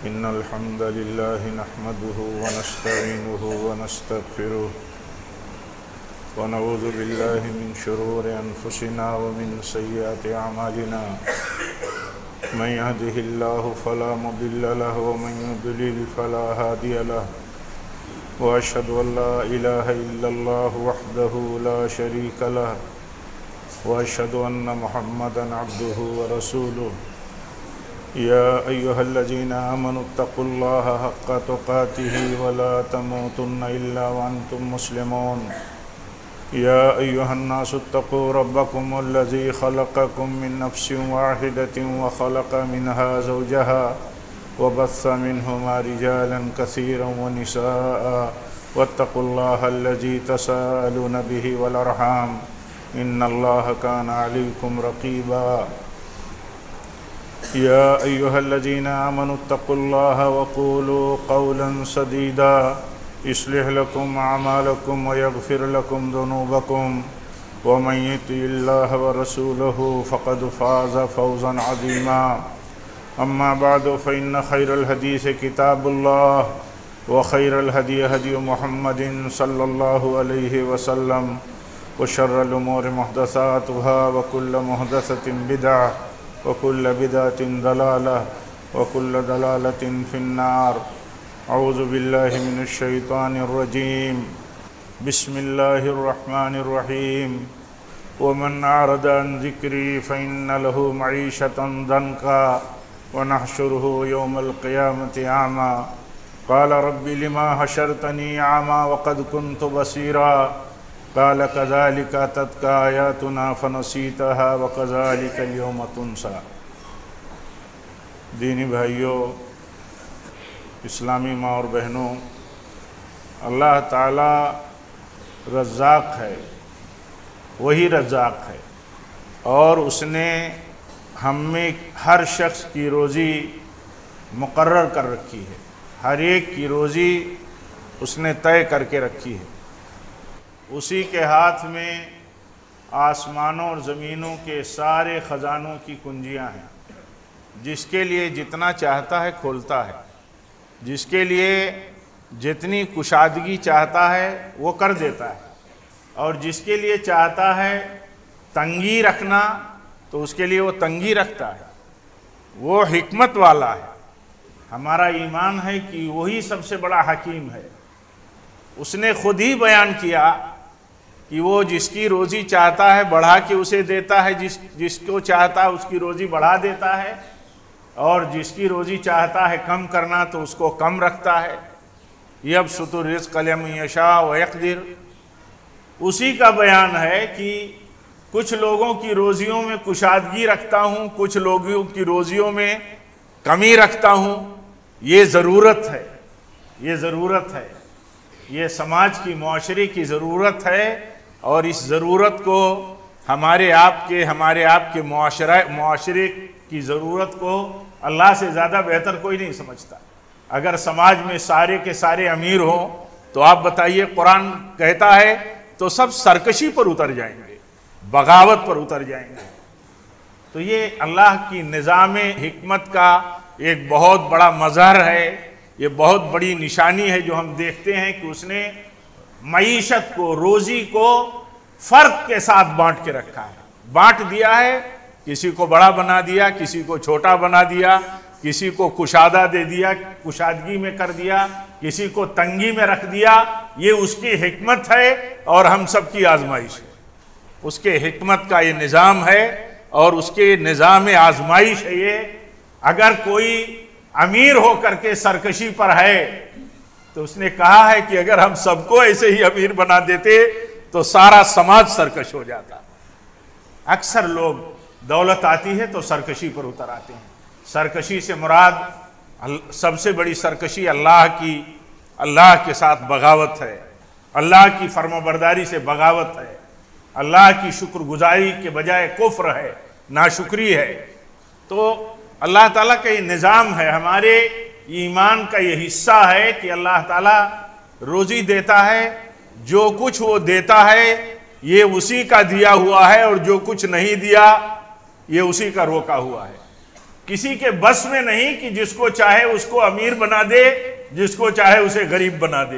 إن الحمد لله نحمده ونستعينه ونستغفره ونعوذ بالله من شرور أنفسنا ومن سيئات أعمالنا من يهده الله فلا مضل له ومن يضلل فلا هادي له وأشهد أن لا إله إلا الله وحده لا شريك له وأشهد أن محمدًا عبده ورسوله يا أيها الذين آمنوا اتقوا الله حق تقاته ولا تموتن إلا وأنتم مسلمون يا أيها الناس اتقوا ربكم الذي خلقكم من نفس واحدة وخلق منها زوجها وبث منهما رجالا كثيرا ونساء واتقوا الله الذي تساءلون به والأرحام إن الله كان عليكم رقيبا يا أيها الذين آمنوا اتقوا الله وقولوا قولا سديدا يصلح لكم أعمالكم ويغفر لكم ذنوبكم ومن يطع الله ورسوله فقد فاز فوزا عظيما أما بعد فإن خير الحديث كتاب الله وخير الهدي هدي محمد صلى الله عليه وسلم وشر الأمور محدثاتها وكل محدثة بدعة وكل بدعة ضلالة وكل ضلالة في النار أعوذ بالله من الشيطان الرجيم بسم الله الرحمن الرحيم ومن أعرض عن ذكري فإن له معيشة ضنكا ونحشره يوم القيامة أعمى قال رب لما حشرتني أعمى وقد كنت بصيرا قال كذلك أتتك آياتنا فنسيتها وكذلك اليوم تنسى۔ دینی بھائیوں، اسلامی ماں اور بہنوں، اللہ تعالی رزاق ہے، وہی رزاق ہے، اور اس نے ہم میں ہر شخص کی روزی مقرر کر رکھی ہے، ہر ایک کی روزی اس نے طے کر کے رکھی ہے۔ اسی کے ہاتھ میں آسمانوں اور زمینوں کے سارے خزانوں کی کنجیاں ہیں، جس کے لیے جتنا چاہتا ہے کھولتا ہے، جس کے لیے جتنی کشادگی چاہتا ہے وہ کر دیتا ہے، اور جس کے لیے چاہتا ہے تنگی رکھنا تو اس کے لیے وہ تنگی رکھتا ہے۔ وہ حکمت والا ہے۔ ہمارا ایمان ہے کہ وہی سب سے بڑا حکیم ہے۔ اس نے خود ہی بیان کیا کہ وہ جس کی روزی چاہتا ہے بڑھا کے اسے دیتا ہے، جس کو چاہتا ہے اس کی روزی بڑھا دیتا ہے، اور جس کی روزی چاہتا ہے کم کرنا تو اس کو کم رکھتا ہے۔ یبسط الرزق لمن یشاء ویقدر۔ اسی کا بیان ہے کہ کچھ لوگوں کی روزیوں میں کشادگی رکھتا ہوں، کچھ لوگوں کی روزیوں میں کمی رکھتا ہوں۔ یہ ضرورت ہے، یہ ضرورت ہے، یہ سماج کی، معاشرے کی ضرورت ہے، اور اس ضرورت کو ہمارے آپ کے معاشرے کی ضرورت کو اللہ سے زیادہ بہتر کوئی نہیں سمجھتا۔ اگر سماج میں سارے کے سارے امیر ہوں تو آپ بتائیے، قرآن کہتا ہے تو سب سرکشی پر اتر جائیں گے، بغاوت پر اتر جائیں گے۔ تو یہ اللہ کی نظام حکمت کا ایک بہت بڑا مظہر ہے، یہ بہت بڑی نشانی ہے جو ہم دیکھتے ہیں کہ اس نے معیشت کو، روزی کو فرق کے ساتھ بانٹ کے رکھا ہے، بانٹ دیا ہے۔ کسی کو بڑا بنا دیا، کسی کو چھوٹا بنا دیا، کسی کو کشادہ دے دیا، کشادگی میں کر دیا، کسی کو تنگی میں رکھ دیا۔ یہ اس کی حکمت ہے اور ہم سب کی آزمائش ہے۔ اس کے حکمت کا یہ نظام ہے اور اس کے نظام آزمائش ہے یہ۔ اگر کوئی امیر ہو کر کے سرکشی پر ہے تو اس نے کہا ہے کہ اگر ہم سب کو ایسے ہی امیر بنا دیتے تو سارا سماج سرکش ہو جاتا۔ اکثر لوگ دولت آتی ہے تو سرکشی پر اتر آتے ہیں۔ سرکشی سے مراد سب سے بڑی سرکشی اللہ کے ساتھ بغاوت ہے، اللہ کی فرمانبرداری سے بغاوت ہے، اللہ کی شکر گزاری کے بجائے کفر ہے، ناشکری ہے۔ تو اللہ تعالیٰ کا یہ نظام ہے، ہمارے ایمان کا یہ حصہ ہے کہ اللہ تعالیٰ روزی دیتا ہے، جو کچھ وہ دیتا ہے یہ اسی کا دیا ہوا ہے، اور جو کچھ نہیں دیا یہ اسی کا روکا ہوا ہے۔ کسی کے بس میں نہیں کہ جس کو چاہے اس کو امیر بنا دے، جس کو چاہے اسے غریب بنا دے،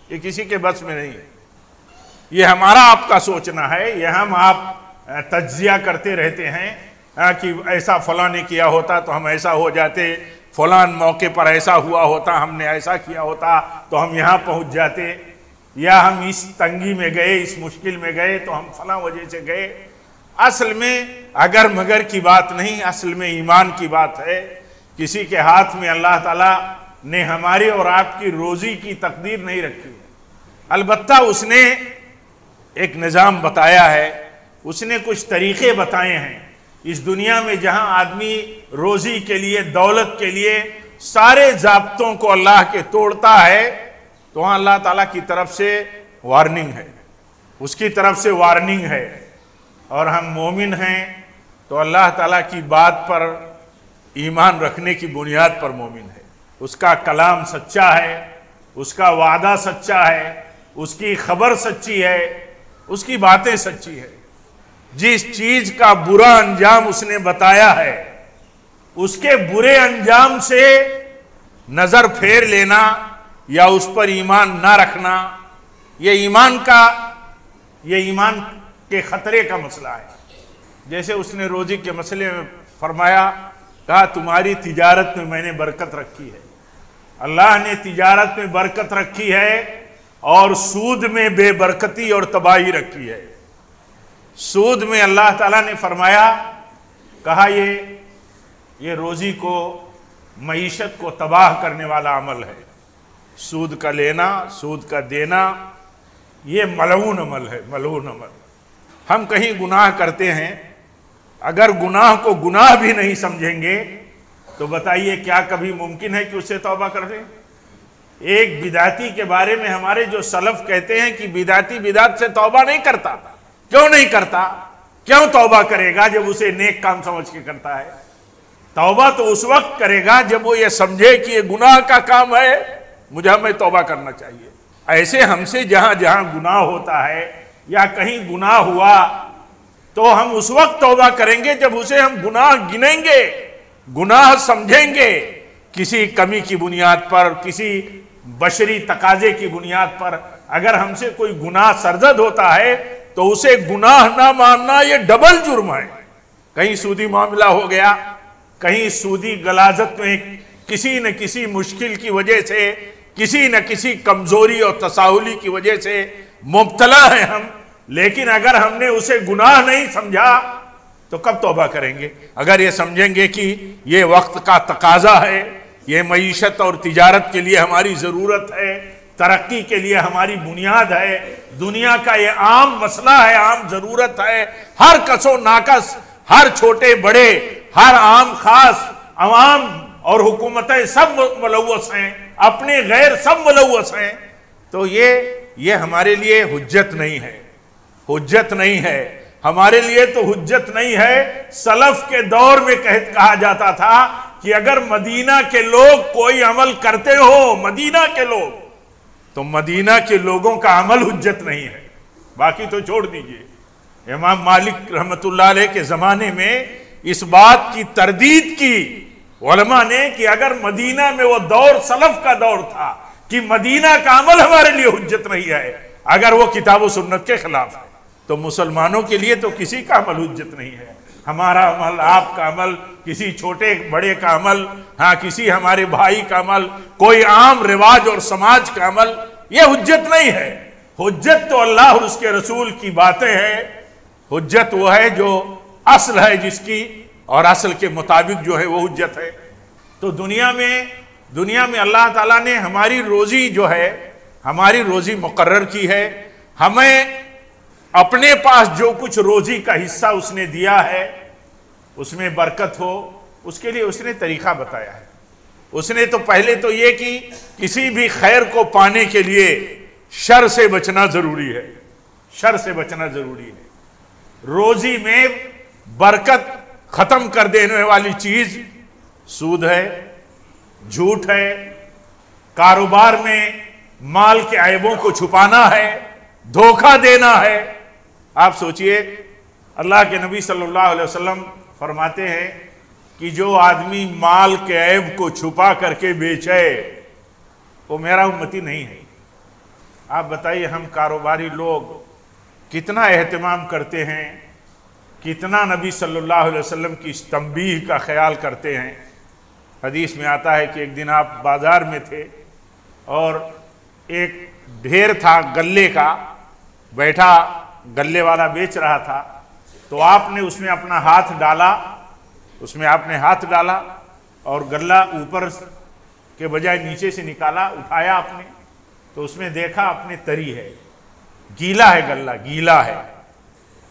یہ کسی کے بس میں نہیں ہے۔ یہ ہمارا آپ کا سوچنا ہے، یہ ہم آپ تجزیہ کرتے رہتے ہیں کہ ایسا فلاں نے کیا ہوتا تو ہم ایسا ہو جاتے، فلان موقع پر ایسا ہوا ہوتا، ہم نے ایسا کیا ہوتا تو ہم یہاں پہنچ جاتے، یا ہم اس تنگی میں گئے، اس مشکل میں گئے تو ہم فلاں وجہ سے گئے۔ اصل میں اگر مگر کی بات نہیں، اصل میں ایمان کی بات ہے۔ کسی کے ہاتھ میں اللہ تعالیٰ نے ہمارے اور آپ کی روزی کی تقدیر نہیں رکھی ہے، البتہ اس نے ایک نظام بتایا ہے، اس نے کچھ طریقے بتائے ہیں۔ اس دنیا میں جہاں آدمی روزی کے لیے، دولت کے لیے سارے ضابطوں کو اللہ کے توڑتا ہے، تو وہاں اللہ تعالیٰ کی طرف سے وارننگ ہے، اس کی طرف سے وارننگ ہے۔ اور ہم مومن ہیں تو اللہ تعالیٰ کی بات پر ایمان رکھنے کی بنیاد پر مومن ہے۔ اس کا کلام سچا ہے، اس کا وعدہ سچا ہے، اس کی خبر سچی ہے، اس کی باتیں سچی ہے۔ جس چیز کا برا انجام اس نے بتایا ہے، اس کے برے انجام سے نظر پھیر لینا یا اس پر ایمان نہ رکھنا، یہ ایمان کے خطرے کا مسئلہ ہے۔ جیسے اس نے روزی کے مسئلے میں فرمایا، کہا تمہاری تجارت میں میں نے برکت رکھی ہے۔ اللہ نے تجارت میں برکت رکھی ہے اور سود میں بے برکتی اور تباہی رکھی ہے۔ سود میں اللہ تعالیٰ نے فرمایا، کہا یہ روزی کو، معیشت کو تباہ کرنے والا عمل ہے۔ سود کا لینا، سود کا دینا، یہ ملعون عمل ہے، ملعون عمل۔ ہم کہیں گناہ کرتے ہیں، اگر گناہ کو گناہ بھی نہیں سمجھیں گے تو بتائیے کیا کبھی ممکن ہے کہ اس سے توبہ کر دیں؟ ایک بدعتی کے بارے میں ہمارے جو سلف کہتے ہیں کہ بدعتی بدعت سے توبہ نہیں کرتا۔ کیوں نہیں کرتا؟ کیوں توبہ کرے گا جب اسے نیک کام سمجھ کے کرتا ہے؟ توبہ تو اس وقت کرے گا جب وہ یہ سمجھے کہ یہ گناہ کا کام ہے، ہمیں توبہ کرنا چاہیے۔ ایسے ہم سے جہاں جہاں گناہ ہوتا ہے یا کہیں گناہ ہوا تو ہم اس وقت توبہ کریں گے جب اسے ہم گناہ گنیں گے، گناہ سمجھیں گے، کسی کمی کی بنیاد پر، کسی بشری تقاضے کی بنیاد پر۔ اگر ہم سے کوئی گناہ سرزد ہوتا ہے تو اسے گناہ نہ ماننا یہ ڈبل جرم ہے۔ کہیں سودی معاملہ ہو گیا، کہیں سودی غلاظت میں کسی نہ کسی مشکل کی وجہ سے، کسی نہ کسی کمزوری اور تساہلی کی وجہ سے مبتلا ہیں ہم، لیکن اگر ہم نے اسے گناہ نہیں سمجھا تو کب توبہ کریں گے؟ اگر یہ سمجھیں گے کہ یہ وقت کا تقاضا ہے، یہ معیشت اور تجارت کے لیے ہماری ضرورت ہے، ترقی کے لیے ہماری بنیاد ہے، دنیا کا یہ عام مسئلہ ہے، عام ضرورت ہے، ہر کس و ناکس، ہر چھوٹے بڑے، ہر عام خاص، عوام اور حکومتیں سب ملوث ہیں، اپنے غیر سب ملوث ہیں، تو یہ ہمارے لیے حجت نہیں ہے، حجت نہیں ہے ہمارے لیے، تو حجت نہیں ہے۔ سلف کے دور میں کہا جاتا تھا کہ اگر مدینہ کے لوگ کوئی عمل کرتے ہو، مدینہ کے لوگ، تو مدینہ کے لوگوں کا عمل حجت نہیں ہے، باقی تو چھوڑ دیجئے۔ امام مالک رحمت اللہ علیہ کے زمانے میں اس بات کی تردید کی علماء نے کہ اگر مدینہ میں وہ دور سلف کا دور تھا کہ مدینہ کا عمل ہمارے لیے حجت نہیں ہے، اگر وہ کتاب و سنت کے خلاف ہے، تو مسلمانوں کے لیے تو کسی کا عمل حجت نہیں ہے۔ ہمارا عمل، آپ کا عمل، کسی چھوٹے بڑے کا عمل، کسی ہمارے بھائی کا عمل، کوئی عام رواج اور سماج کا عمل، یہ حجت نہیں ہے۔ حجت تو اللہ اور اس کے رسول کی باتیں ہیں، حجت وہ ہے جو اصل ہے جس کی، اور اصل کے مطابق جو ہے وہ حجت ہے۔ تو دنیا میں اللہ تعالیٰ نے ہماری روزی جو ہے، ہماری روزی مقرر کی ہے۔ ہمیں اپنے پاس جو کچھ روزی کا حصہ اس نے دیا ہے اس میں برکت ہو، اس کے لیے اس نے طریقہ بتایا ہے۔ اس نے تو پہلے تو یہ کہ کسی بھی خیر کو پانے کے لیے شر سے بچنا ضروری ہے، شر سے بچنا ضروری ہے۔ روزی میں برکت ختم کر دینے والی چیز سود ہے، جھوٹ ہے، کاروبار میں مال کے عیبوں کو چھپانا ہے، دھوکہ دینا ہے۔ آپ سوچئے، اللہ کے نبی صلی اللہ علیہ وسلم فرماتے ہیں کہ جو آدمی مال کے عیب کو چھپا کر کے بیچے وہ میرا امتی نہیں ہے۔ آپ بتائیے ہم کاروباری لوگ کتنا اہتمام کرتے ہیں، کتنا نبی صلی اللہ علیہ وسلم کی اس تنبیہ کا خیال کرتے ہیں۔ حدیث میں آتا ہے کہ ایک دن آپ بازار میں تھے اور ایک ڈھیر تھا غلے کا، بیٹھا غلے والا بیچ رہا تھا، تو آپ نے اس میں اپنا ہاتھ ڈالا، اور غلہ اوپر کے بجائے نیچے سے نکالا، اٹھایا آپ نے تو اس میں دیکھا اپنے تری ہے، گیلا ہے، غلہ گیلا ہے۔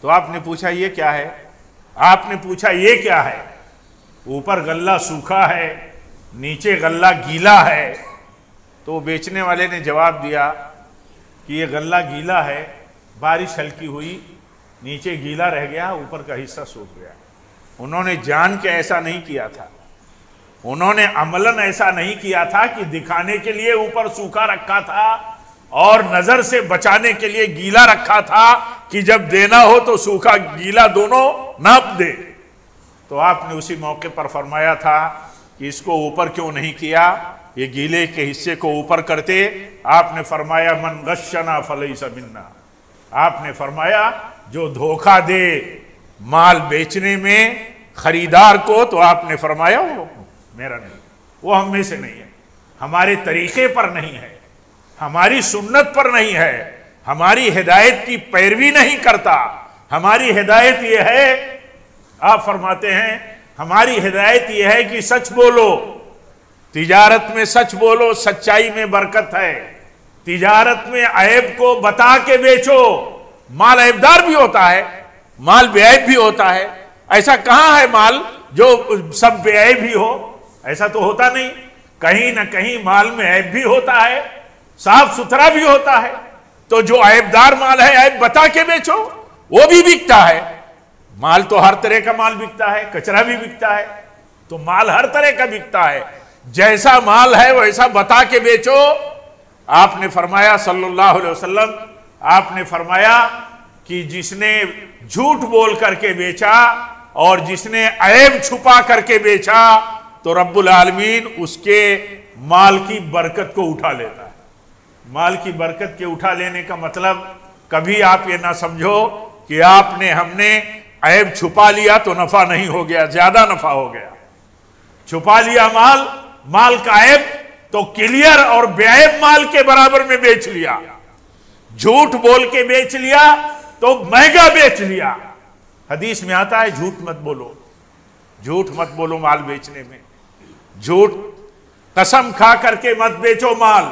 تو آپ نے پوچھا یہ کیا ہے؟ اوپر غلہ سوکھا ہے، نیچے غلہ گیلا ہے۔ تو بیچنے والے نے جواب دیا کہ یہ غلہ گیلا ہے، بارش ہلکی ہوئی، نیچے گیلا رہ گیا، اوپر کا حصہ سوکھ گیا۔ انہوں نے جان کے ایسا نہیں کیا تھا، انہوں نے عملاً ایسا نہیں کیا تھا کہ دکھانے کے لیے اوپر سوکھا رکھا تھا اور نظر سے بچانے کے لیے گیلا رکھا تھا کہ جب دینا ہو تو سوکھا گیلا دونوں ناپ دے۔ تو آپ نے اسی موقع پر فرمایا تھا کہ اس کو اوپر کیوں نہیں کیا، یہ گیلے کے حصے کو اوپر کرتے۔ آپ نے فرمایا من غشنا فلیس منا، آپ نے فرمایا جو دھوکہ دے مال بیچنے میں خریدار کو، تو آپ نے فرمایا وہ میرا نہیں، وہ ہم میں سے نہیں ہے، ہمارے طریقے پر نہیں ہے، ہماری سنت پر نہیں ہے، ہماری ہدایت کی پیروی نہیں کرتا۔ ہماری ہدایت یہ ہے، آپ فرماتے ہیں ہماری ہدایت یہ ہے کہ سچ بولو، تجارت میں سچ بولو، سچائی میں برکت ہے۔ تجارت میں عیب کو بتا کے بیچو۔ مال عیبدار بھی ہوتا ہے، مال بے عیب بھی ہوتا ہے، ایسا کہاں ہے مال جو سب بے عیب ہی ہو؟ ایسا تو ہوتا نہیں، کہیں نہ کہیں مال میں عیب بھی ہوتا ہے، صاف ستھرا بھی ہوتا ہے۔ تو جو عیبدار مال ہے عیب بتا کے بیچو، وہ بھی بکتا ہے۔ مال تو ہر طرح کا مال بکتا ہے، کچرا بھی بکتا ہے، تو مال ہر طرح کا بکتا ہے، جیسا مال ہے ویسا بتا کے بیچو۔ آپ نے فرمایا صلی اللہ علیہ وسلم، آپ نے فرمایا کہ جس نے جھوٹ بول کر کے بیچا اور جس نے عیب چھپا کر کے بیچا تو رب العالمین اس کے مال کی برکت کو اٹھا لیتا ہے۔ مال کی برکت کے اٹھا لینے کا مطلب کبھی آپ یہ نہ سمجھو کہ ہم نے عیب چھپا لیا تو نفع نہیں ہو گیا، زیادہ نفع ہو گیا۔ چھپا لیا مال کا عیب تو کلیئر اور بے عیب مال کے برابر میں بیچ لیا، جھوٹ بول کے بیچ لیا تو مہنگا بیچ لیا۔ حدیث میں آتا ہے جھوٹ مت بولو مال بیچنے میں، جھوٹ قسم کھا کر کے مت بیچو مال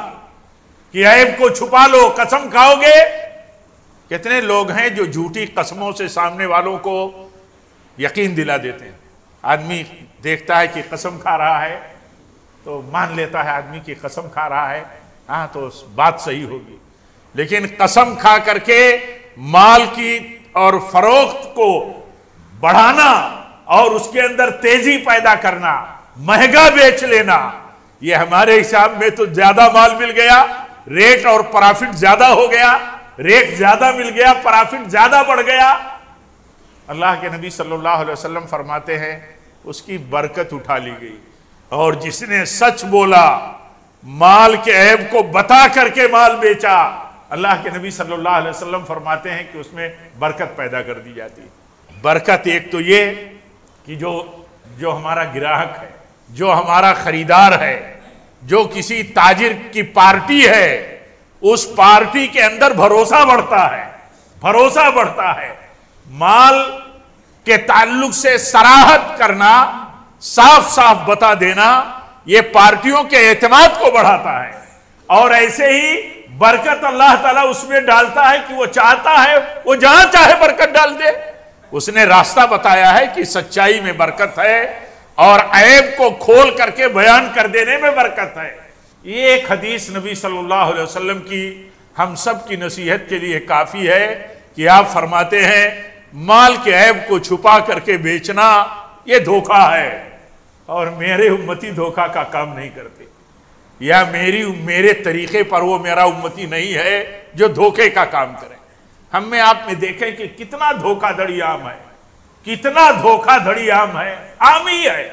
کہ عیب کو چھپا لو۔ قسم کھاؤ گے، کتنے لوگ ہیں جو جھوٹی قسموں سے سامنے والوں کو یقین دلا دیتے ہیں۔ آدمی دیکھتا ہے کہ قسم کھا رہا ہے تو مان لیتا ہے آدمی کی قسم کھا رہا ہے، ہاں تو بات صحیح ہوگی، لیکن قسم کھا کر کے مال کی اور فروخت کو بڑھانا اور اس کے اندر تیزی پیدا کرنا، مہنگا بیچ لینا، یہ ہمارے حساب میں تو زیادہ مال مل گیا، ریٹ اور پرافٹ زیادہ ہو گیا، ریٹ زیادہ مل گیا، پرافٹ زیادہ بڑھ گیا۔ اللہ کے نبی صلی اللہ علیہ وسلم فرماتے ہیں اس کی برکت اٹھا لی گئی، اور جس نے سچ بولا، مال کے عیب کو بتا کر کے مال بیچا، اللہ کے نبی صلی اللہ علیہ وسلم فرماتے ہیں کہ اس میں برکت پیدا کر دی جاتی ہے۔ برکت ایک تو یہ کہ جو ہمارا گراہک ہے، جو ہمارا خریدار ہے، جو کسی تاجر کی پارٹی ہے، اس پارٹی کے اندر بھروسہ بڑھتا ہے۔ مال کے تعلق سے صراحت کرنا، صاف صاف بتا دینا، یہ پارٹیوں کے اعتماد کو بڑھاتا ہے، اور ایسے ہی برکت اللہ تعالیٰ اس میں ڈالتا ہے کہ وہ چاہتا ہے وہ جہاں چاہے برکت ڈال دے۔ اس نے راستہ بتایا ہے کہ سچائی میں برکت ہے اور عیب کو کھول کر کے بیان کر دینے میں برکت ہے۔ یہ ایک حدیث نبی صلی اللہ علیہ وسلم کی ہم سب کی نصیحت کے لیے کافی ہے کہ آپ فرماتے ہیں مال کے عیب کو چھپا کر کے بیچنا یہ دھوکہ ہے، اور میرے امتی دھوکہ کا کام نہیں کرتے، یا میرے طریقے پر وہ میرا امتی نہیں ہے جو دھوکے کا کام کرے۔ ہم میں آپ میں دیکھیں کہ کتنا دھوکہ دھڑی عام ہے، عام ہی ہے۔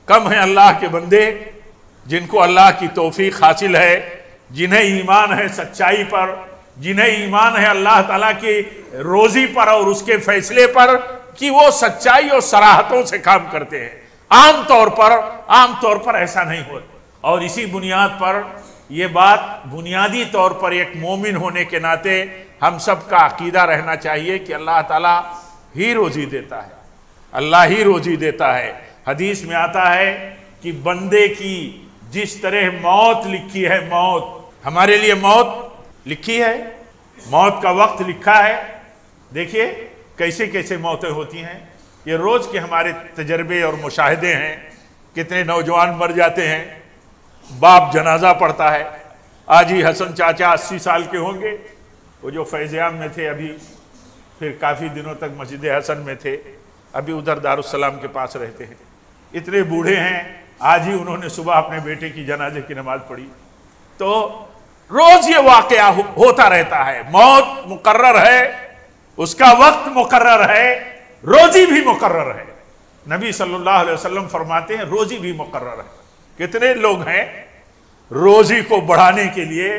کم ہیں اللہ کے بندے جن کو اللہ کی توفیق حاصل ہے، جنہیں ایمان ہے سچائی پر، جنہیں ایمان ہے اللہ تعالیٰ کی روزی پر اور اس کے فیصلے پر، کہ وہ سچائی اور صراحتوں سے کام کرتے ہیں۔ عام طور پر ایسا نہیں ہوتا، اور اسی بنیاد پر یہ بات بنیادی طور پر ایک مومن ہونے کے ناطے ہم سب کا عقیدہ رہنا چاہیے کہ اللہ تعالیٰ ہی روزی دیتا ہے، اللہ ہی روزی دیتا ہے۔ حدیث میں آتا ہے کہ بندے کی جس طرح موت لکھی ہے، موت ہمارے لیے موت لکھی ہے، موت کا وقت لکھا ہے، دیکھیے کیسے کیسے موتیں ہوتی ہیں، یہ روز کے ہمارے تجربے اور مشاہدے ہیں۔ کتنے نوجوان مر جاتے ہیں، باپ جنازہ پڑھتا ہے۔ آج ہی حسن چاچا 80 سال کے ہوں گے، وہ جو فیض عام میں تھے، ابھی پھر کافی دنوں تک مسجد حسن میں تھے، ابھی ادھر دارالسلام کے پاس رہتے ہیں، اتنے بوڑھے ہیں، آج ہی انہوں نے صبح اپنے بیٹے کی جنازے کی نماز پڑھی۔ تو روز یہ واقعہ ہوتا رہتا ہے، موت مقرر ہے، اس کا وقت مقرر ہے، روزی بھی مقرر ہے۔ نبی صلی اللہ علیہ وسلم فرماتے ہیں روزی بھی مقرر ہے۔ کتنے لوگ ہیں روزی کو بڑھانے کے لیے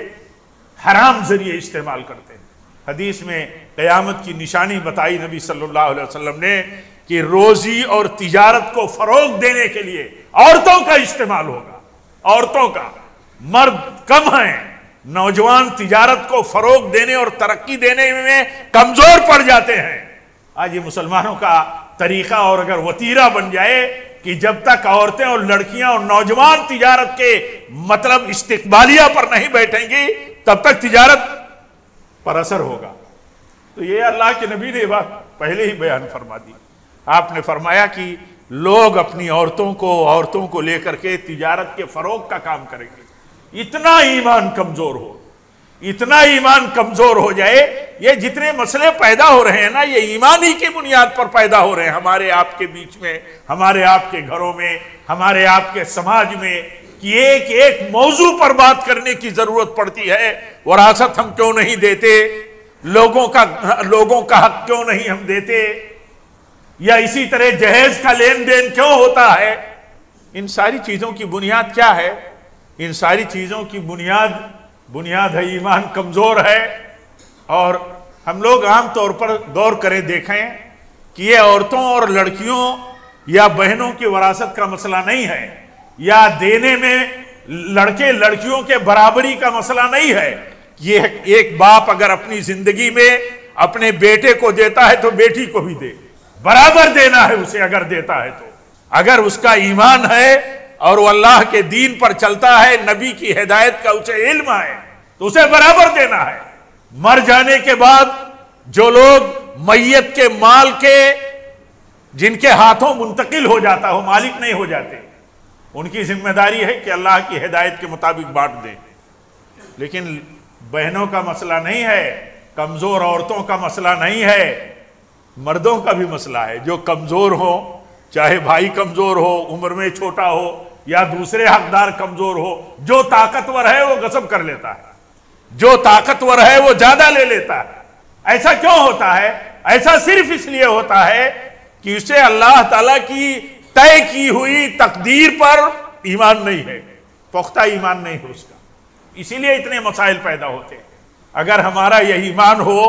حرام ذریعے استعمال کرتے ہیں۔ حدیث میں قیامت کی نشانی بتائی نبی صلی اللہ علیہ وسلم نے کہ روزی اور تجارت کو فروغ دینے کے لیے عورتوں کا استعمال ہوگا، عورتوں کا۔ مرد کم ہیں، نوجوان تجارت کو فروغ دینے اور ترقی دینے میں کمزور پڑ جاتے ہیں۔ آج یہ مسلمانوں کا طریقہ اور اگر وتیرہ بن جائے کہ جب تک عورتیں اور لڑکیاں اور نوجوان تجارت کے مطلب استقبالیہ پر نہیں بیٹھیں گی تب تک تجارت پر اثر ہوگا۔ تو یہ اللہ کے نبی نے بات پہلے ہی بیان فرما دی۔ آپ نے فرمایا کہ لوگ اپنی عورتوں کو لے کر کے تجارت کے فروغ کا کام کریں گے۔ اتنا ایمان کمزور ہو، اتنا ایمان کمزور ہو جائے، یہ جتنے مسئلے پیدا ہو رہے ہیں نا، یہ ایمان ہی کی بنیاد پر پیدا ہو رہے ہیں ہمارے آپ کے بیچ میں، ہمارے آپ کے گھروں میں، ہمارے آپ کے سماج میں، کہ ایک ایک موضوع پر بات کرنے کی ضرورت پڑتی ہے۔ وراثت ہم کیوں نہیں دیتے، لوگوں کا حق کیوں نہیں ہم دیتے، یا اسی طرح جہیز کا لین دین کیوں ہوتا ہے۔ ان ساری چیزوں کی بنیاد کیا ہے؟ ان ساری چیزوں کی بنیاد ہے ایمان کمزور ہے۔ اور ہم لوگ عام طور پر غور کریں دیکھیں کہ یہ عورتوں اور لڑکیوں یا بہنوں کی وراثت کا مسئلہ نہیں ہے، یا دینے میں لڑکے لڑکیوں کے برابری کا مسئلہ نہیں ہے۔ یہ ایک باپ اگر اپنی زندگی میں اپنے بیٹے کو دیتا ہے تو بیٹی کو بھی دے، برابر دینا ہے اسے اگر دیتا ہے تو۔ اگر اس کا ایمان ہے اور وہ اللہ کے دین پر چلتا ہے، نبی کی ہدایت کا اسے علم ہے، تو اسے برابر دینا ہے۔ مر جانے کے بعد جو لوگ میت کے مال کے جن کے ہاتھوں منتقل ہو جاتا ہو، مالک نہیں ہو جاتے، ان کی ذمہ داری ہے کہ اللہ کی ہدایت کے مطابق بانٹ دیں۔ لیکن بہنوں کا مسئلہ نہیں ہے، کمزور عورتوں کا مسئلہ نہیں ہے، مردوں کا بھی مسئلہ ہے۔ جو کمزور ہو، چاہے بھائی کمزور ہو، عمر میں چھوٹا ہو، یا دوسرے حقدار کمزور ہو، جو طاقتور ہے وہ غصب کر لیتا ہے، جو طاقتور ہے وہ زیادہ لے لیتا ہے۔ ایسا کیوں ہوتا ہے؟ ایسا صرف اس لیے ہوتا ہے کہ اسے اللہ تعالیٰ کی طے کی ہوئی تقدیر پر ایمان نہیں ہے، پختہ ایمان نہیں ہے اس کا، اسی لیے اتنے مسائل پیدا ہوتے ہیں۔ اگر ہمارا یہ ایمان ہو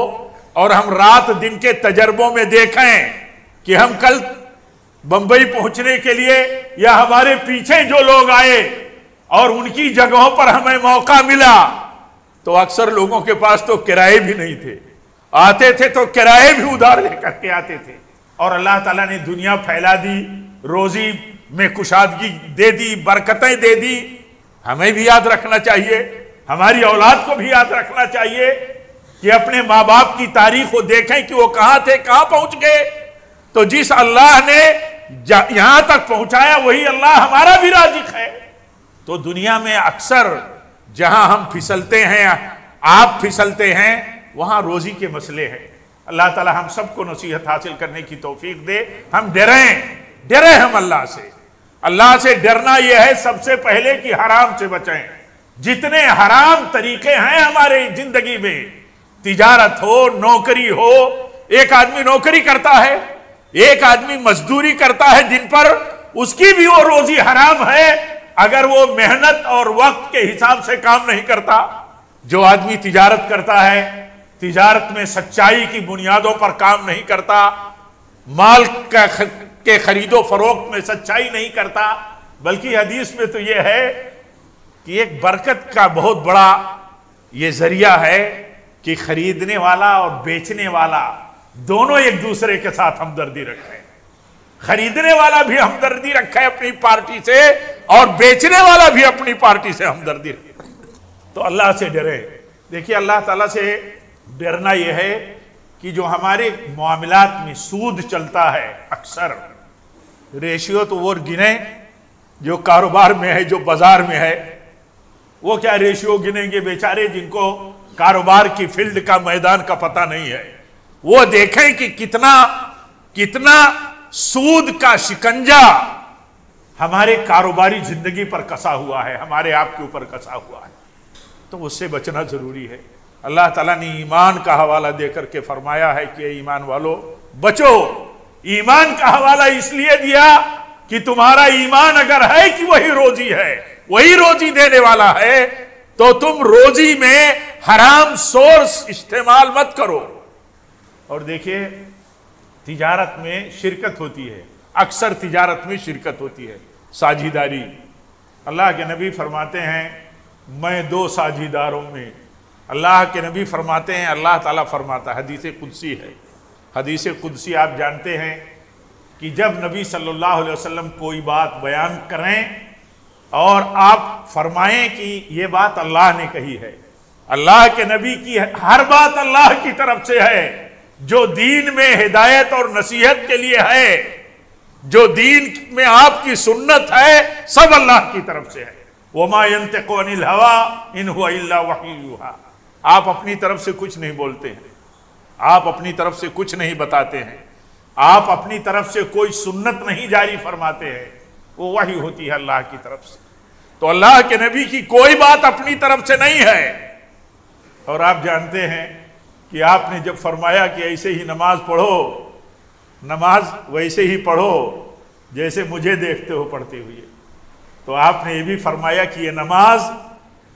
اور ہم رات دن کے تجربوں میں دیکھیں کہ ہم کل بمبئی پہنچنے کے لیے یا ہمارے پیچھے جو لوگ آئے اور ان کی جگہوں پر ہمیں موقع ملا، تو اکثر لوگوں کے پاس تو کرائے بھی نہیں تھے، آتے تھے تو کرائے بھی ادھار لے کر کے آتے تھے، اور اللہ تعالیٰ نے دنیا پھیلا دی، روزی میں کشادگی دے دی، برکتیں دے دی۔ ہمیں بھی یاد رکھنا چاہیے، ہماری اولاد کو بھی یاد رکھنا چاہیے کہ اپنے ماں باپ کی تاریخ کو دیکھیں کہ وہ کہاں تھے، کہاں پہنچ گئے۔ تو جس اللہ نے یہاں تک پہنچایا وہی اللہ ہمارا بھی رازق ہے۔ تو دنیا میں اکثر جہاں ہم پھسلتے ہیں، آپ پھسلتے ہیں، وہاں روزی کے مسئلے ہیں۔ اللہ تعالی ہم سب کو نصیحت حاصل کرنے کی توفیق دے۔ ہم ڈریں ہم اللہ سے ڈرنا یہ ہے سب سے پہلے کہ حرام سے بچیں۔ جتنے حرام طریقے ہیں ہمارے زندگی میں، تجارت ہو، نوکری ہو، ایک آدمی نوکری کرتا ہے، ایک آدمی مزدوری کرتا ہے دن پر، اس کی بھی وہ روزی حرام ہے اگر وہ محنت اور وقت کے حساب سے کام نہیں کرتا۔ جو آدمی تجارت کرتا ہے، تجارت میں سچائی کی بنیادوں پر کام نہیں کرتا، مال کے خرید و فروخت میں سچائی نہیں کرتا، بلکہ حدیث میں تو یہ ہے کہ ایک برکت کا بہت بڑا یہ ذریعہ ہے کہ خریدنے والا اور بیچنے والا دونوں ایک دوسرے کے ساتھ ہمدردی رکھیں۔ خریدنے والا بھی ہمدردی رکھے اپنی پارٹی سے اور بیچنے والا بھی اپنی پارٹی سے ہمدردی رکھے۔ تو اللہ سے ڈرے۔ دیکھیے اللہ تعالیٰ سے ڈرنا یہ ہے کہ جو ہمارے معاملات میں سود چلتا ہے، اکثر ریشیو تو وہ گنیں جو کاروبار میں ہے، جو بازار میں ہے، وہ کیا ریشیو گنیں گے بیچارے جن کو کاروبار کی فیلڈ کا میدان کا پتہ نہیں ہے۔ وہ دیکھیں کہ کتنا سود کا شکنجا ہمارے کاروباری زندگی پر کسا ہوا ہے، ہمارے آپ کے اوپر کسا ہوا ہے۔ تو اس سے بچنا ضروری ہے۔ اللہ تعالیٰ نے ایمان کا حوالہ دے کر کے فرمایا ہے کہ ایمان والو بچو۔ ایمان کا حوالہ اس لیے دیا کہ تمہارا ایمان اگر ہے کہ وہی روزی ہے، وہی روزی دینے والا ہے، تو تم روزی میں حرام سورس استعمال مت کرو۔ اور دیکھیے تجارت میں شرکت ہوتی ہے، اکثر تجارت میں شرکت ہوتی ہے، ساجھیداری۔ اللہ کے نبی فرماتے ہیں میں 2 ساجھیداروں میں، اللہ کے نبی فرماتے ہیں، اللہ تعالیٰ فرماتا ہے، حدیث قدسی ہے۔ حدیث قدسی آپ جانتے ہیں کہ جب نبی صلی اللہ علیہ وسلم کوئی بات بیان کریں اور آپ فرمائیں کہ یہ بات اللہ نے کہی ہے، اللہ کے نبی کی ہر بات اللہ کی طرف سے ہے، جو دین میں ہدایت اور نصیحت کے لیے ہے، جو دین میں آپ کی سنت ہے، سب اللہ کی طرف سے ہے۔ وَمَا يَنْتِقُ عَنِ الْهَوَىٰ إِنْ هُوَ إِلَّا وَحْيٌ يُوحَىٰ۔ آپ اپنی طرف سے کچھ نہیں بولتے ہیں، آپ اپنی طرف سے کچھ نہیں بتاتے ہیں، آپ اپنی طرف سے کوئی سنت نہیں جاری فرماتے ہیں، وہ وحی ہوتی ہے اللہ کی طرف سے۔ تو اللہ کے نبی کی کوئی بات اپنی طرف سے نہیں ہے۔ اور آپ جانتے ہیں کہ آپ نے جب فرمایا کہ ایسے ہی نماز پڑھو، نماز ویسے ہی پڑھو جیسے مجھے دیکھتے ہو پڑھتے ہوئے، تو آپ نے یہ بھی فرمایا کہ یہ نماز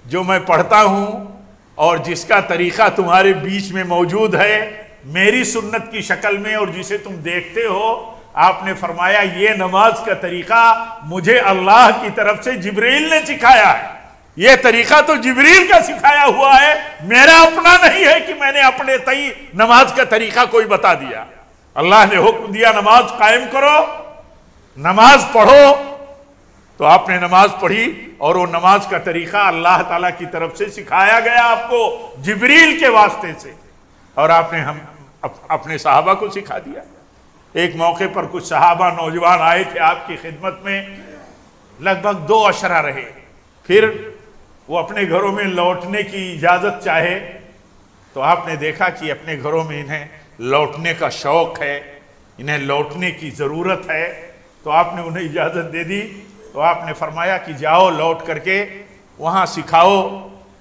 جو میں پڑھتا ہوں اور جس کا طریقہ تمہارے بیچ میں موجود ہے میری سنت کی شکل میں اور جسے تم دیکھتے ہو، آپ نے فرمایا یہ نماز کا طریقہ مجھے اللہ کی طرف سے جبریل نے سکھایا ہے۔ یہ طریقہ تو جبریل کا سکھایا ہوا ہے، میرا اپنا نہیں ہے کہ میں نے اپنے تئی نماز کا طریقہ کوئی بتا دیا۔ اللہ نے حکم دیا نماز قائم کرو، نماز پڑھو، تو آپ نے نماز پڑھی اور وہ نماز کا طریقہ اللہ تعالیٰ کی طرف سے سکھایا گیا آپ کو جبریل کے واسطے سے، اور آپ نے اپنے صحابہ کو سکھا دیا۔ ایک موقع پر کچھ صحابہ نوجوان آئے تھے آپ کی خدمت میں، لگ بھگ 2 عشرہ رہے، پھر وہ اپنے گھروں میں لوٹنے کی اجازت چاہے، تو آپ نے دیکھا کہ اپنے گھروں میں انہیں لوٹنے کا شوق ہے، انہیں لوٹنے کی ضرورت ہے، تو آپ نے انہیں اجازت دے دی۔ تو آپ نے فرمایا کہ جاؤ لوٹ کر کے وہاں سکھاؤ،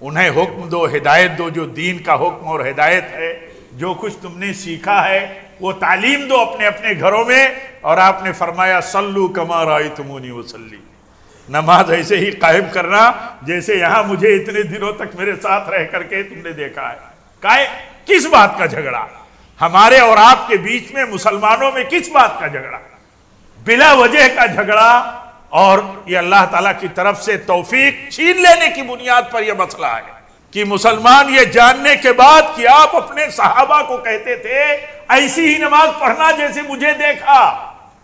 انہیں حکم دو، ہدایت دو، جو دین کا حکم اور ہدایت ہے، جو کچھ تم نے سیکھا ہے وہ تعلیم دو اپنے اپنے گھروں میں۔ اور آپ نے فرمایا صلو کما رأیتمونی اصلی، نماز ایسے ہی قائم کرنا جیسے یہاں مجھے اتنے دنوں تک میرے ساتھ رہ کر کے تم نے دیکھا ہے۔ کس بات کا جھگڑا ہمارے اور آپ کے بیچ میں، مسلمانوں میں کس بات کا جھگڑا؟ بلا وجہ کا جھگڑا، اور یہ اللہ تعالیٰ کی طرف سے توفیق چھین لینے کی بنیاد پر یہ مسئلہ ہے کہ مسلمان یہ جاننے کے بعد کہ آپ اپنے صحابہ کو کہتے تھے ایسی ہی نماز پڑھنا جیسے مجھے دیکھا۔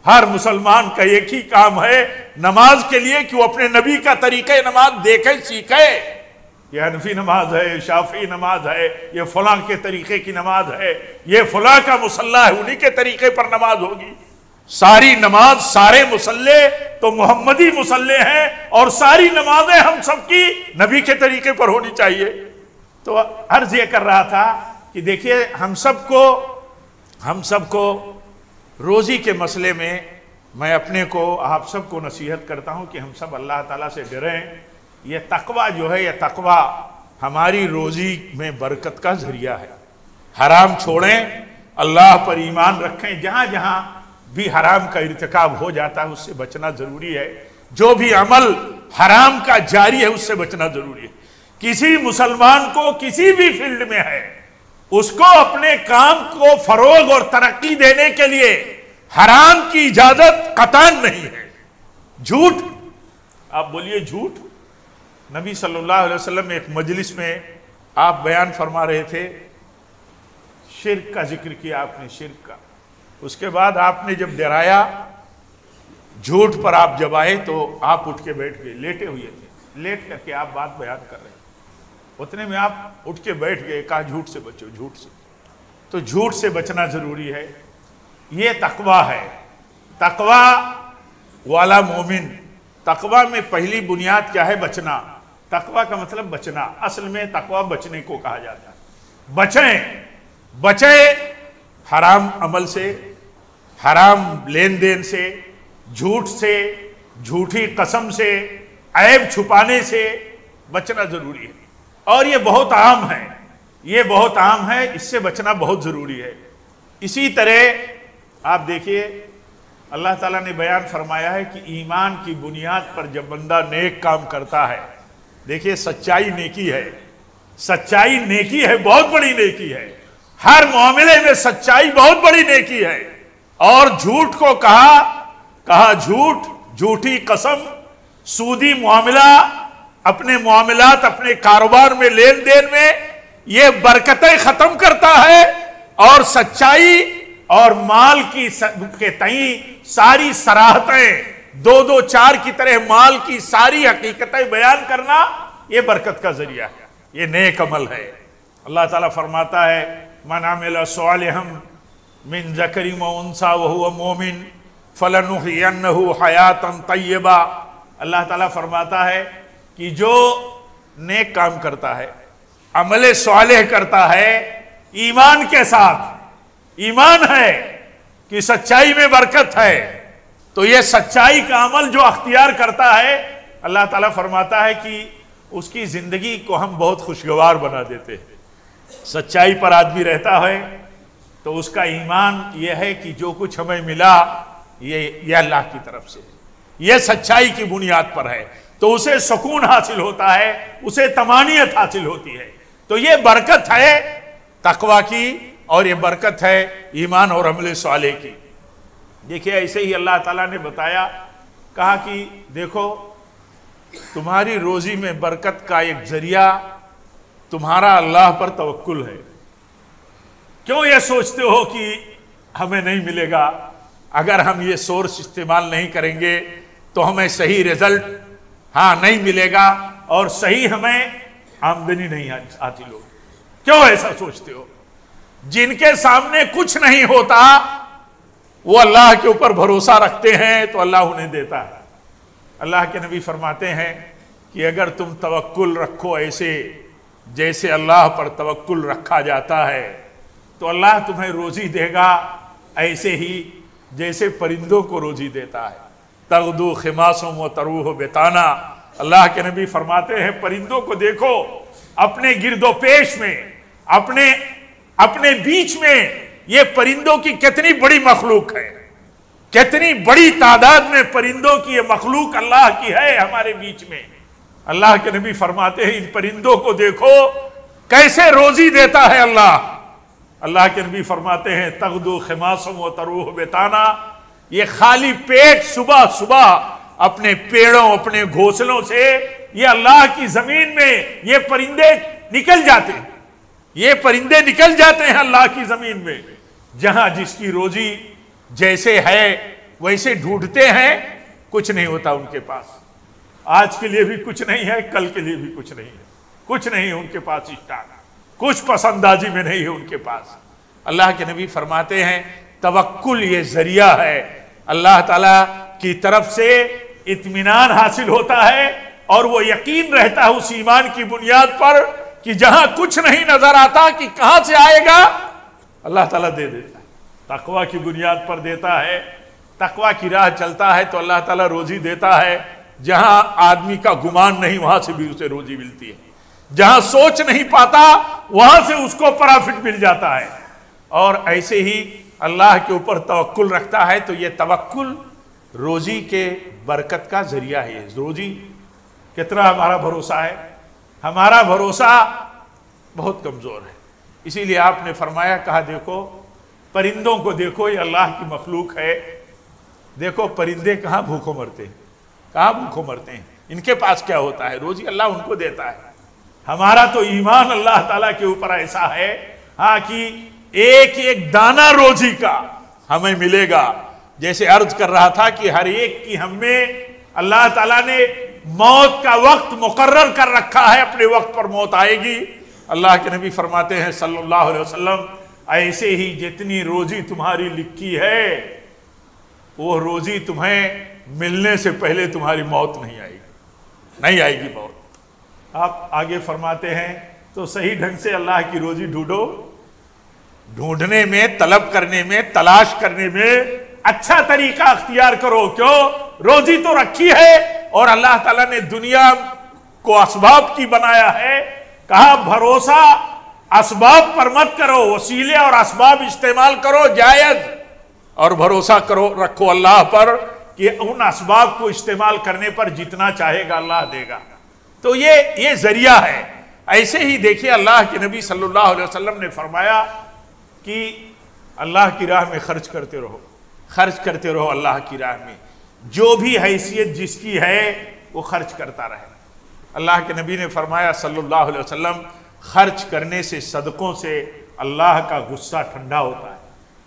ہر مسلمان کا ایک ہی کام ہے نماز کے لیے کہ وہ اپنے نبی کا طریقہ نماز دیکھے، سیکھے۔ یہ حنفی نماز ہے، شافعی نماز ہے، یہ فلاں کے طریقے کی نماز ہے، یہ فلاں کا مصلی ہے، انہی کے طریقے پر نماز ہوگی۔ ساری نماز، سارے مصلے تو محمدی مصلے ہیں، اور ساری نمازیں ہم سب کی نبی کے طریقے پر ہونی چاہیے۔ تو عرض یہ کر رہا تھا کہ دیکھیے ہم سب کو روزی کے مسئلے میں میں اپنے کو، آپ سب کو نصیحت کرتا ہوں کہ ہم سب اللہ تعالیٰ سے ڈریں۔ یہ تقویٰ جو ہے، یہ تقویٰ ہماری روزی میں برکت کا ذریعہ ہے۔ حرام چھوڑیں، اللہ پر ایمان رکھیں، جہاں جہاں بھی حرام کا ارتکاب ہو جاتا ہے، اس سے بچنا ضروری ہے۔ جو بھی عمل حرام کا جاری ہے اس سے بچنا ضروری ہے۔ کسی مسلمان کو کسی بھی فیلڈ میں ہے، اس کو اپنے کام کو فروغ اور ترقی دینے کے لیے حرام کی اجازت قطعاً نہیں ہے۔ جھوٹ، آپ بولیے جھوٹ۔ نبی صلی اللہ علیہ وسلم ایک مجلس میں آپ بیان فرما رہے تھے، شرک کا ذکر کیا آپ نے، شرک کا۔ اس کے بعد آپ نے جب ڈرایا جھوٹ پر، آپ جب آئے تو آپ اٹھ کے بیٹھ گئے، لیٹے ہوئے تھے، لیٹ کر کے آپ بات بیان کر رہے ہیں، اتنے میں آپ اٹھ کے بیٹھ گئے، کہا جھوٹ سے بچو، جھوٹ سے۔ تو جھوٹ سے بچنا ضروری ہے، یہ تقویٰ ہے۔ تقویٰ والا مومن، تقویٰ میں پہلی بنیاد کیا ہے؟ بچنا۔ تقویٰ کا مطلب بچنا، اصل میں تقویٰ بچنے کو کہا جاتا ہے۔ بچیں حرام عمل سے، حرام لین دین سے، جھوٹ سے، جھوٹی قسم سے، عیب چھپانے سے بچنا ضروری ہے۔ اور یہ بہت عام ہے، یہ بہت عام ہے، اس سے بچنا بہت ضروری ہے۔ اسی طرح آپ دیکھیے اللہ تعالیٰ نے بیان فرمایا ہے کہ ایمان کی بنیاد پر جب بندہ نیک کام کرتا ہے، دیکھیے سچائی نیکی ہے، سچائی نیکی ہے، بہت بڑی نیکی ہے، ہر معاملے میں سچائی بہت بڑی نیکی ہے۔ اور جھوٹ کو کہا جھوٹ، جھوٹی قسم، سودی معاملہ، اپنے معاملات، اپنے کاروبار میں، لین دین میں، یہ برکتیں ختم کرتا ہے، اور سچائی اور مال کے تئیں ساری صراحتیں، دو چار کی طرح مال کی ساری حقیقتیں بیان کرنا، یہ برکت کا ذریعہ ہے، یہ نیک عمل ہے۔ اللہ تعالیٰ فرماتا ہے من عمل صالحا من ذکر و انثی وہو مومن فلنحینہ حیاتا طیبہ۔ اللہ تعالیٰ فرماتا ہے کہ جو نیک کام کرتا ہے، عمل صالح کرتا ہے ایمان کے ساتھ، ایمان ہے کہ سچائی میں برکت ہے، تو یہ سچائی کا عمل جو اختیار کرتا ہے، اللہ تعالیٰ فرماتا ہے کہ اس کی زندگی کو ہم بہت خوشگوار بنا دیتے ہیں۔ سچائی پر آدمی رہتا ہے تو اس کا ایمان یہ ہے کہ جو کچھ ہمیں ملا یہ اللہ کی طرف سے، یہ سچائی کی بنیاد پر ہے، تو اسے سکون حاصل ہوتا ہے، اسے طمانینت حاصل ہوتی ہے۔ تو یہ برکت ہے تقویٰ کی، اور یہ برکت ہے ایمان اور عمل صالح کی۔ دیکھیے ایسے ہی اللہ تعالیٰ نے بتایا، کہا کہ دیکھو تمہاری روزی میں برکت کا ایک ذریعہ تمہارا اللہ پر توکل ہے۔ کیوں یہ سوچتے ہو کہ ہمیں نہیں ملے گا؟ اگر ہم یہ سورس استعمال نہیں کریں گے تو ہمیں صحیح رزلٹ نہیں ملے گا، اور صحیح ہمیں آمدنی نہیں حاصل ہوگی۔ کیوں ایسا سوچتے ہو؟ جن کے سامنے کچھ نہیں ہوتا وہ اللہ کے اوپر بھروسہ رکھتے ہیں تو اللہ انہیں دیتا ہے۔ اللہ کے نبی فرماتے ہیں کہ اگر تم توکل رکھو ایسے جیسے اللہ پر توکل رکھا جاتا ہے، تو اللہ تمہیں روزی دے گا ایسے ہی جیسے پرندوں کو روزی دیتا ہے۔ تغدو خماسم و تروح بتانا۔ اللہ کے نبی فرماتے ہیں پرندوں کو دیکھو، اپنے گرد و پیش میں، اپنے بیچ میں، یہ پرندوں کی کتنی بڑی مخلوق ہے، کتنی بڑی تعداد میں پرندوں کی یہ مخلوق اللہ کی ہے ہمارے بیچ میں۔ اللہ کے نبی فرماتے ہیں ان پرندوں کو دیکھو کیسے روزی دیتا ہے اللہ۔ اللہ کے نبی فرماتے ہیں تغدو خماسم و تروح بتانا، یہ خالی پیٹ صبح صبح اپنے پیڑوں، اپنے گھونسلوں سے یہ اللہ کی زمین میں یہ پرندے نکل جاتے ہیں، یہ پرندے نکل جاتے ہیں اللہ کی زمین میں، جہاں جس کی روزی جیسے ہے ویسے ڈھونڈتے ہیں، کچھ نہیں ہوتا ان کے پاس۔ آج کے لیے بھی کچھ نہیں ہے، کل کے لیے بھی کچھ نہیں ہے، کچھ نہیں ہے ان کے پاس اسٹاک، کچھ پسندازی میں نہیں ہے ان کے پاس۔ اللہ کے نبی فرماتے ہیں توکل یہ ذریعہ ہے، اللہ تعالیٰ کی طرف سے اطمینان حاصل ہوتا ہے، اور وہ یقین رہتا ہے اس ایمان کی بنیاد پر کہ جہاں کچھ نہیں نظر آتا کہ کہاں سے آئے گا، اللہ تعالیٰ دے دیتا ہے۔ تقویٰ کی بنیاد پر دیتا ہے، تقویٰ کی راہ چلتا ہے تو اللہ تعالیٰ روزی دیتا ہے، جہاں آدمی کا گمان نہیں وہاں سے بھی اسے روزی ملتی ہے، جہاں سوچ نہیں پاتا وہاں سے اس کو پرافٹ مل جاتا ہے۔ اور ایسے ہی اللہ کے اوپر توکل رکھتا ہے تو یہ توکل روزی کے برکت کا ذریعہ ہے. روزی کتنا ہمارا بھروسہ ہے؟ ہمارا بھروسہ بہت کمزور ہے. اسی لیے آپ نے فرمایا، کہا دیکھو پرندوں کو دیکھو، یہ اللہ کی مخلوق ہے، دیکھو پرندے کہاں بھوکوں مرتے ہیں، کہاں بھوکوں مرتے ہیں، ان کے پاس کیا ہوتا ہے؟ روزی اللہ ان کو دیتا ہے. ہمارا تو ایمان اللہ تعالیٰ کے اوپر ایسا ہے ہاں کہ ایک ایک دانہ روزی کا ہمیں ملے گا. جیسے عرض کر رہا تھا کہ ہر ایک کی ہم میں اللہ تعالیٰ نے موت کا وقت مقرر کر رکھا ہے، اپنے وقت پر موت آئے گی. اللہ کے نبی فرماتے ہیں صلی اللہ علیہ وسلم، ایسے ہی جتنی روزی تمہاری لکھی ہے وہ روزی تمہیں ملنے سے پہلے تمہاری موت نہیں آئے گی، نہیں آئے گی موت. آپ آگے فرماتے ہیں تو صحیح ڈھنگ سے اللہ کی روزی ڈھونڈو، ڈھونڈنے میں، طلب کرنے میں، تلاش کرنے میں اچھا طریقہ اختیار کرو. کیوں؟ روزی تو رکھی ہے اور اللہ تعالیٰ نے دنیا کو اسباب کی بنایا ہے. کہا بھروسہ اسباب پر مت کرو، وسیلے اور اسباب استعمال کرو جائز، اور بھروسہ کرو رکھو اللہ پر کہ ان اسباب کو استعمال کرنے پر جتنا چاہے گا اللہ دے گا. تو یہ ذریعہ ہے. ایسے ہی دیکھیے اللہ کے نبی صلی اللہ علیہ وسلم نے فرمایا کہ اللہ کی راہ میں خرچ کرتے رہو، خرچ کرتے رہو اللہ کی راہ میں. جو بھی حیثیت جس کی ہے وہ خرچ کرتا رہے. اللہ کے نبی نے فرمایا صلی اللہ علیہ وسلم، خرچ کرنے سے، صدقوں سے اللہ کا غصہ ٹھنڈا ہوتا ہے،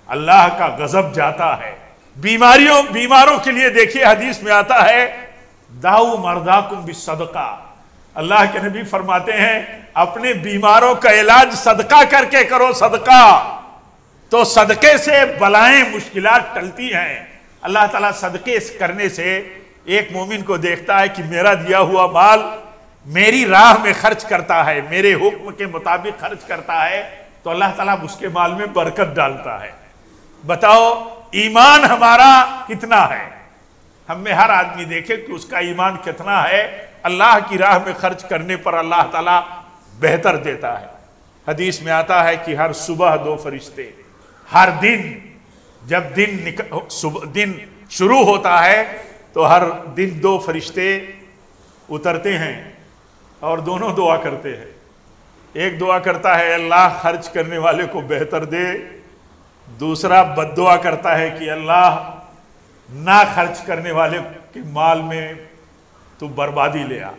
اللہ کا غضب جاتا ہے. بیماروں کے لیے دیکھیے حدیث میں آتا ہے دعوا مرضاکم بالصدقہ. اللہ کے نبی فرماتے ہیں اپنے بیماروں کا علاج صدقہ کر کے کرو. صدقہ تو صدقے سے بلائیں، مشکلات ٹلتی ہیں. اللہ تعالیٰ صدقے کرنے سے ایک مومن کو دیکھتا ہے کہ میرا دیا ہوا مال میری راہ میں خرچ کرتا ہے، میرے حکم کے مطابق خرچ کرتا ہے، تو اللہ تعالیٰ اس کے مال میں برکت ڈالتا ہے. بتاؤ ایمان ہمارا کتنا ہے؟ ہم میں ہر آدمی دیکھے کہ اس کا ایمان کتنا ہے. اللہ کی راہ میں خرچ کرنے پر اللہ تعالیٰ بہتر دیتا ہے. حدیث میں آتا ہے کہ ہر صبح 2 فرشتے، ہر دن جب دن شروع ہوتا ہے تو ہر دن 2 فرشتے اترتے ہیں اور دونوں دعا کرتے ہیں. ایک دعا کرتا ہے اللہ خرچ کرنے والے کو بہتر دے، دوسرا بد دعا کرتا ہے کہ اللہ نہ خرچ کرنے والے کے مال میں تو بربادی لے آ.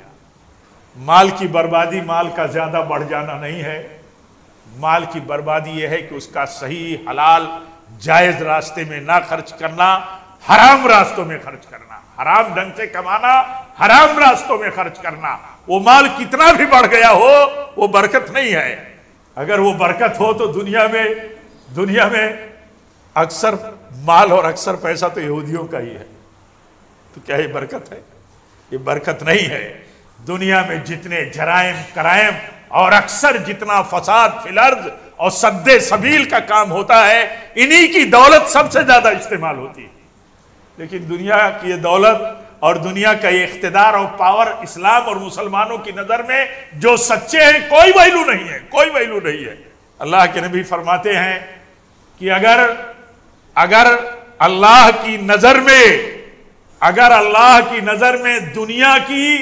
مال کی بربادی مال کا زیادہ بڑھ جانا نہیں ہے. مال کی بربادی یہ ہے کہ اس کا صحیح حلال جائز راستے میں نہ خرچ کرنا، حرام راستوں میں خرچ کرنا، حرام ڈھنگ سے کمانا، حرام راستوں میں خرچ کرنا. وہ مال کتنا بھی بڑھ گیا ہو وہ برکت نہیں ہے. اگر وہ برکت ہو تو دنیا میں اکثر مال اور اکثر پیسہ تو یہودیوں کا ہی ہے. تو کیا یہ برکت ہے؟ یہ برکت نہیں ہے. دنیا میں جتنے جرائم کرائم اور اکثر جتنا فساد فی الارض اور سد سبیل کا کام ہوتا ہے، انہی کی دولت سب سے زیادہ استعمال ہوتی ہے. لیکن دنیا کی یہ دولت اور دنیا کا یہ اقتدار اور پاور اسلام اور مسلمانوں کی نظر میں جو سچے ہیں کوئی ویلو نہیں ہے، کوئی ویلو نہیں ہے. اللہ کے نبی فرماتے ہیں کہ اگر اللہ کی نظر میں دنیا کی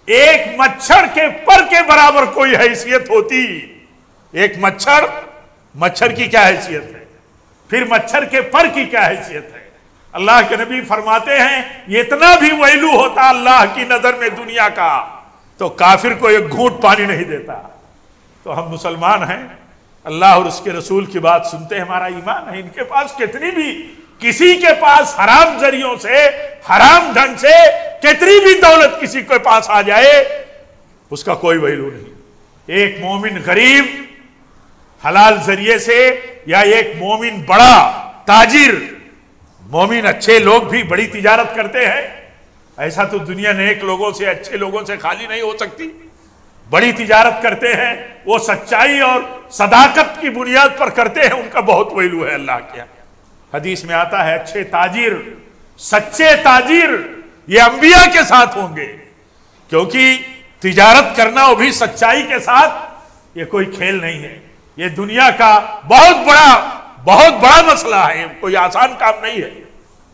ایک مچھر کے پر کے برابر کوئی حیثیت ہوتی، ایک مچھر کی کیا حیثیت ہے، پھر مچھر کے پر کی کیا حیثیت ہے. اللہ کے نبی فرماتے ہیں یہ اتنا بھی ویلو ہوتا اللہ کی نظر میں دنیا کا تو کافر کو ایک گھونٹ پانی نہیں دیتا. تو ہم مسلمان ہیں، اللہ اور اس کے رسول کی بات سنتے ہیں، ہمارا ایمان ہے. ان کے پاس کتنی بھی، کسی کے پاس حرام ذریعوں سے، حرام ڈھنگ سے کتنی بھی دولت کسی کے پاس آ جائے اس کا کوئی ویلو نہیں. ایک مومن غریب حلال ذریعے سے، یا ایک مومن بڑا تاجر، مومن اچھے لوگ بھی بڑی تجارت کرتے ہیں. ایسا تو دنیا نیک لوگوں سے، اچھے لوگوں سے خالی نہیں ہو سکتی. بڑی تجارت کرتے ہیں، وہ سچائی اور صداقت کی بنیاد پر کرتے ہیں، ان کا بہت ویلو ہے اللہ کے یہاں. حدیث میں آتا ہے اچھے تاجر، سچے تاجر یہ انبیاء کے ساتھ ہوں گے، کیونکہ تجارت کرنا وہ بھی سچائی کے ساتھ یہ کوئی کھیل نہیں ہے. یہ دنیا کا بہت بڑا بہت بڑا مسئلہ ہے، کوئی آسان کام نہیں ہے۔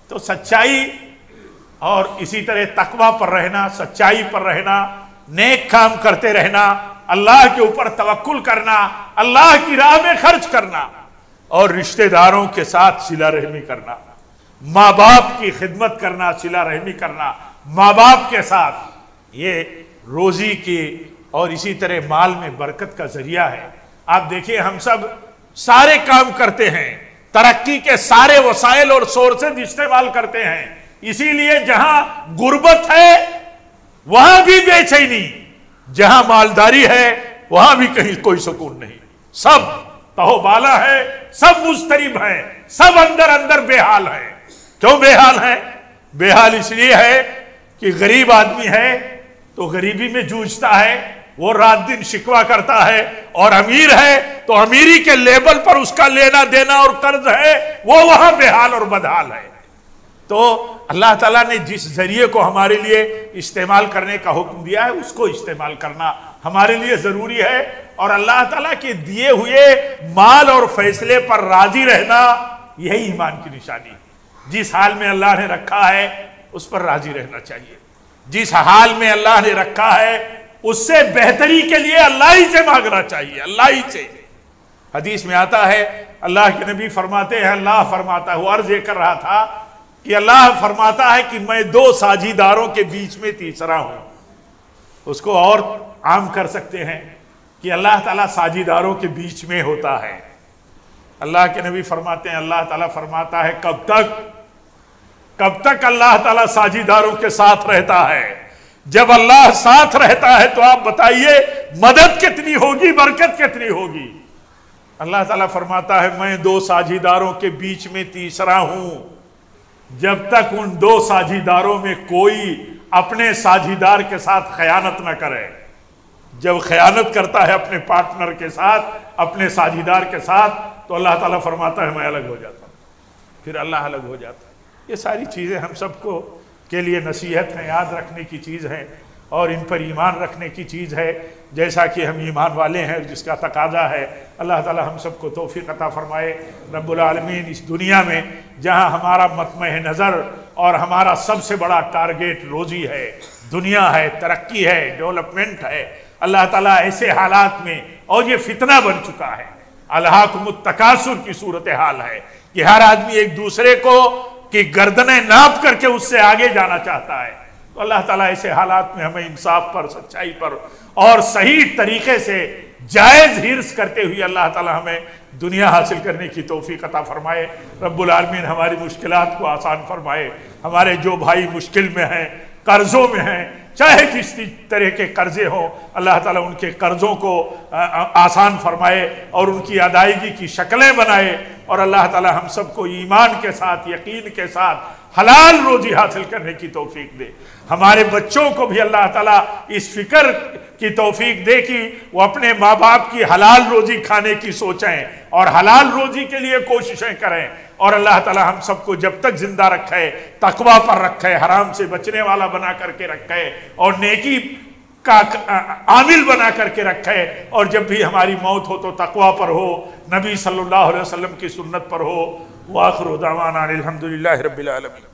تو سچائی اور اسی طرح تقوی پر رہنا، سچائی پر رہنا، نیک کام کرتے رہنا، اللہ کے اوپر توکل کرنا، اللہ کی راہ میں خرچ کرنا، اور رشتہ داروں کے ساتھ صلہ رحمی کرنا، ماں باپ کی خدمت کرنا، صلہ رحمی کرنا ماں باپ کے ساتھ، یہ روزی کی اور اسی طرح مال میں برکت کا ذریعہ ہے۔ آپ دیکھیں ہم سب سارے کام کرتے ہیں، ترقی کے سارے وسائل اور سورسز استعمال کرتے ہیں، اسی لیے جہاں غربت ہے وہاں بھی بے چینی، جہاں مالداری ہے وہاں بھی کہیں کوئی سکون نہیں، سب تہو بالا ہے، سب مضطرب ہیں، سب اندر اندر بے حال ہیں۔ کیوں بے حال ہیں؟ بے حال اس لیے ہے کہ غریب آدمی ہے تو غریبی میں جوجھتا ہے، وہ رات دن شکوہ کرتا ہے، اور امیر ہے تو امیری کے لیبل پر اس کا لینا دینا اور قرض ہے، وہ وہاں بے حال اور بدحال ہے۔ تو اللہ تعالیٰ نے جس ذریعے کو ہمارے لیے استعمال کرنے کا حکم دیا ہے اس کو استعمال کرنا ہمارے لیے ضروری ہے، اور اللہ تعالیٰ کے دیے ہوئے مال اور فیصلے پر راضی رہنا یہی ایمان کی نشانی ہے۔ جس حال میں اللہ نے رکھا ہے اس پر راضی رہنا چاہیے، جس حال میں اللہ نے رکھا ہے اس سے بہتری کے لیے اللہ ہی سے مانگنا چاہیے، اللہ ہی سے۔ حدیث میں آتا ہے اللہ کے نبی فرماتے ہیں، اللہ فرماتا ہے، وہ عرض یہ کر رہا تھا کہ اللہ فرماتا ہے کہ میں دو ساجیداروں کے بیچ میں تیسرا ہوں۔ اس کو اور عام کر سکتے ہیں کہ اللہ تعالیٰ ساجیداروں کے بیچ میں ہوتا ہے۔ اللہ کے نبی فرماتے ہیں، اللہ تعالیٰ فرماتا ہے کب تک اللہ تعالیٰ ساجیداروں کے ساتھ رہتا ہے؟ جب اللہ ساتھ رہتا ہے تو آپ بتائیے مدد کتنی ہوگی، برکت کتنی ہوگی۔ اللہ تعالیٰ فرماتا ہے میں دو ساجیداروں کے بیچ میں تیسرا ہوں، جب تک ان دو ساجیداروں میں کوئی اپنے ساجیدار کے ساتھ خیانت نہ کرے۔ جب خیانت کرتا ہے اپنے پارٹنر کے ساتھ، اپنے ساجیدار کے ساتھ، تو اللہ تعالیٰ فرماتا ہے میں الگ ہو جاتا ہوں، پھر اللہ الگ ہو جاتا ہے۔ یہ ساری چیزیں ہم سب کو کے لیے نصیحت ہے، یاد رکھنے کی چیز ہے، اور ان پر ایمان رکھنے کی چیز ہے، جیسا کہ ہم ایمان والے ہیں جس کا تقاضا ہے۔ اللہ تعالی ہم سب کو توفیق عطا فرمائے۔ رب العالمین اس دنیا میں جہاں ہمارا مطمع نظر اور ہمارا سب سے بڑا ٹارگیٹ روزی ہے، دنیا ہے، ترقی ہے، ڈیولپمنٹ ہے، اللہ تعالیٰ ایسے حالات میں، اور یہ فتنہ بن چکا ہے، الہاکم التکاثر کی صورتحال ہے کہ ہر آدمی ایک دوسرے کو کی گردنیں ناپ کر کے اس سے آگے جانا چاہتا ہے۔ تو اللہ تعالیٰ ایسے حالات میں ہمیں انصاف پر، سچائی پر اور صحیح طریقے سے جائز حرص کرتے ہوئے اللہ تعالیٰ ہمیں دنیا حاصل کرنے کی توفیق عطا فرمائے۔ رب العالمین ہماری مشکلات کو آسان فرمائے۔ ہمارے جو بھائی مشکل میں ہیں، قرضوں میں ہیں، چاہے جس طرح کے قرضے ہوں، اللہ تعالیٰ ان کے قرضوں کو آسان فرمائے اور ان کی ادائیگی کی شکلیں بنائے، اور اللہ تعالیٰ ہم سب کو ایمان کے ساتھ، یقین کے ساتھ حلال روزی حاصل کرنے کی توفیق دے۔ ہمارے بچوں کو بھی اللہ تعالیٰ اس فکر کی توفیق دے کہ وہ اپنے ماں باپ کی حلال روزی کھانے کی سوچیں اور حلال روزی کے لیے کوششیں کریں، اور اللہ تعالیٰ ہم سب کو جب تک زندہ رکھے تقوی پر رکھے، حرام سے بچنے والا بنا کر کے رکھے، اور نیکی کا عامل بنا کر کے رکھے، اور جب بھی ہماری موت ہو تو تقوی پر ہو، نبی صلی اللہ علیہ وسلم کی سنت پر ہو۔ وآخر دعوانا الحمدللہ رب العالمین۔